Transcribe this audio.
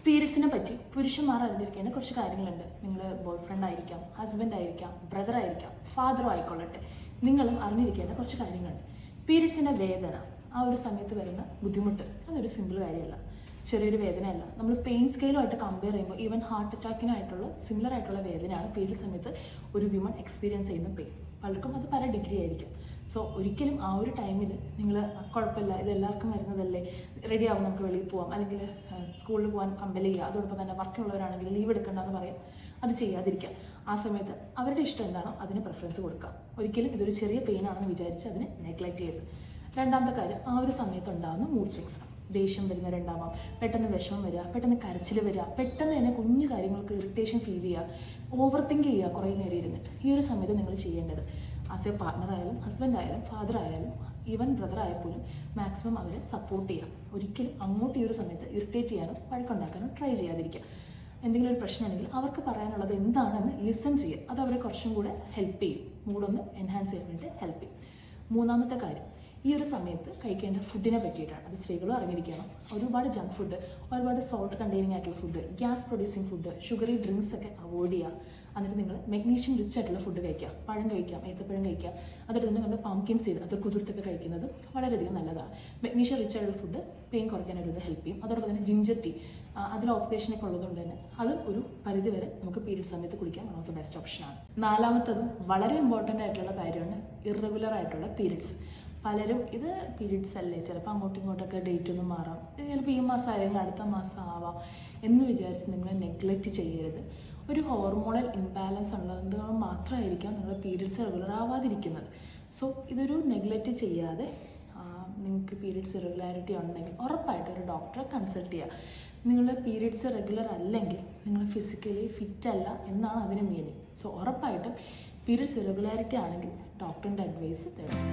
പീരിയഡ്സിനെ പറ്റി പുരുഷന്മാർ അറിഞ്ഞിരിക്കേണ്ട കുറച്ച് കാര്യങ്ങളുണ്ട്. നിങ്ങൾ ബോയ് ഫ്രണ്ട് ആയിരിക്കാം, ഹസ്ബൻഡ് ആയിരിക്കാം, ബ്രദർ ആയിരിക്കാം, ഫാദറോ ആയിക്കൊള്ളട്ടെ, നിങ്ങളും അറിഞ്ഞിരിക്കേണ്ട കുറച്ച് കാര്യങ്ങളുണ്ട്. പീരിയഡ്സിൻ്റെ വേദന, ആ ഒരു സമയത്ത് വരുന്ന ബുദ്ധിമുട്ട്, അതൊരു സിമ്പിൾ കാര്യമല്ല, ചെറിയൊരു വേദനയല്ല. നമ്മൾ പെയിൻ സ്കെയിലുമായിട്ട് കമ്പയർ ചെയ്യുമ്പോൾ ഈവൻ ഹാർട്ട് അറ്റാക്കിനായിട്ടുള്ള സിമിലർ ആയിട്ടുള്ള വേദനയാണ് പീരിയഡ് സമയത്ത് ഒരു വിമൺ എക്സ്പീരിയൻസ് ചെയ്യുന്ന പെയിൻ. പലർക്കും അത് പല ഡിഗ്രി ആയിരിക്കും. സോ ഒരിക്കലും ആ ഒരു ടൈമിൽ നിങ്ങൾ കുഴപ്പമില്ല, ഇത് എല്ലാവർക്കും വരുന്നതല്ലേ, റെഡി ആവും, നമുക്ക് വെളിയിൽ പോവാം, അല്ലെങ്കിൽ സ്കൂളിൽ പോകാൻ കമ്പൽ ചെയ്യുക, അതോടൊപ്പം തന്നെ വർക്കുള്ളവരാണെങ്കിൽ ലീവ് എടുക്കേണ്ടെന്ന് പറയാം, അത് ചെയ്യാതിരിക്കുക. ആ സമയത്ത് അവരുടെ ഇഷ്ടം എന്താണോ അതിന് പ്രിഫറൻസ് കൊടുക്കുക. ഒരിക്കലും ഇതൊരു ചെറിയ പെയിൻ ആണെന്ന് വിചാരിച്ച് അതിനെ നെഗ്ലക്റ്റ് ചെയ്യരുത്. രണ്ടാമത്തെ കാര്യം, ആ ഒരു സമയത്ത് ഉണ്ടാകുന്ന മൂഡ് സ്വിങ്സ്. ദേഷ്യം വരുന്നവരുണ്ടാവാം, പെട്ടെന്ന് വിഷമം വരിക, പെട്ടെന്ന് കരച്ചിൽ വരിക, പെട്ടെന്ന് തന്നെ കുഞ്ഞു കാര്യങ്ങൾക്ക് ഇറിറ്റേഷൻ ഫീൽ ചെയ്യുക, ഓവർ തിങ്ക് ചെയ്യുക കുറേ നേരം ഇരുന്നിട്ട്. ഈ ഒരു സമയത്ത് നിങ്ങൾ ചെയ്യേണ്ടത് ആസ് എ പാർട്ട്ണർ ആയാലും ഹസ്ബൻഡ് ആയാലും ഫാദർ ആയാലും ഈവൻ ബ്രദർ ആയാലും മാക്സിമം അവരെ സപ്പോർട്ട് ചെയ്യുക. ഒരിക്കലും അങ്ങോട്ട് ഈ ഒരു സമയത്ത് ഇറിറ്റേറ്റ് ചെയ്യാനോ വഴക്കുണ്ടാക്കാനോ ട്രൈ ചെയ്യാതിരിക്കുക. എന്തെങ്കിലും ഒരു പ്രശ്നമാണെങ്കിൽ അവർക്ക് പറയാനുള്ളത് എന്താണെന്ന് ലിസൺ ചെയ്യുക. അത് അവരെ കുറച്ചും കൂടെ ഹെൽപ്പ് ചെയ്യും, മൂഡൊന്ന് എൻഹാൻസ് ചെയ്യാൻ വേണ്ടി ഹെൽപ്പ് ചെയ്യും. മൂന്നാമത്തെ കാര്യം, ഈ ഒരു സമയത്ത് കഴിക്കേണ്ട ഫുഡിനെ പറ്റിയിട്ടാണ്. അത് സ്ത്രീകളും അറിഞ്ഞിരിക്കണം. ഒരുപാട് ജങ്ക് ഫുഡ്, ഒരുപാട് സോൾട്ട് കണ്ടെയ്നിങ് ആയിട്ടുള്ള food, gas producing food, sugary drinks ഒക്കെ അവോയ്ഡ് ചെയ്യുക. എന്നിട്ട് നിങ്ങൾ മെഗ്നീഷ്യം റിച്ച് ആയിട്ടുള്ള ഫുഡ് കഴിക്കുക. പഴം കഴിക്കാം, ഏത്തപ്പഴം കഴിക്കുക. അതുകൊണ്ട് തന്നെ നമ്മൾ പംകിൻ സീഡ്, അത് കുതിർത്തൊക്കെ കഴിക്കുന്നത് വളരെയധികം നല്ലതാണ്. മെഗ്നീഷ്യം റിച്ച് ആയിട്ടുള്ള ഫുഡ് പെയിൻ കുറയ്ക്കാനൊരു ഹെൽപ്പ് ചെയ്യും. അതോടൊപ്പം തന്നെ ജിഞ്ചർ ടീ, അതിൽ ഓക്സിഡേഷനൊക്കെ ഉള്ളതുകൊണ്ട് തന്നെ അതും ഒരു പരിധി വരെ നമുക്ക് പീരിയഡ് സമയത്ത് കുടിക്കാൻ വൺ ഓഫ് ദ ബെസ്റ്റ് ഓപ്ഷനാണ്. നാലാമത്തതും വളരെ ഇമ്പോർട്ടൻ്റ് ആയിട്ടുള്ള കാര്യമാണ് ഇറഗുലർ ആയിട്ടുള്ള പീരിയഡ്സ്. പലരും ഇത് പീരിയഡ്സ് അല്ലേ, ചിലപ്പോൾ അങ്ങോട്ടും ഇങ്ങോട്ടൊക്കെ ഡേറ്റ് ഒന്നും മാറാം, ചിലപ്പോൾ ഈ മാസം ആയെങ്കിൽ അടുത്ത മാസം ആവാം എന്ന് വിചാരിച്ച് നിങ്ങൾ നെഗ്ലക്റ്റ് ചെയ്യരുത്. ഒരു ഹോർമോണൽ ഇംബാലൻസ് ഉള്ളത് മാത്രമായിരിക്കാം നിങ്ങളുടെ പീരിയഡ്സ് റെഗുലർ ആവാതിരിക്കുന്നത്. സോ ഇതൊരു നെഗ്ലക്റ്റ് ചെയ്യാതെ നിങ്ങൾക്ക് പീരിയഡ്സ് ഇറഗുലാരിറ്റി ഉണ്ടെങ്കിൽ ഉറപ്പായിട്ട് ഒരു ഡോക്ടറെ കൺസൾട്ട് ചെയ്യുക. നിങ്ങളുടെ പീരിയഡ്സ് റെഗുലർ അല്ലെങ്കിൽ നിങ്ങൾ ഫിസിക്കലി ഫിറ്റ് അല്ല എന്നാണ് അതിന് മീനിങ്. സോ ഉറപ്പായിട്ടും പീരിയഡ്സ് ഇറഗുലാരിറ്റി ആണെങ്കിൽ ഡോക്ടറിൻ്റെ അഡ്വൈസ് തേടും.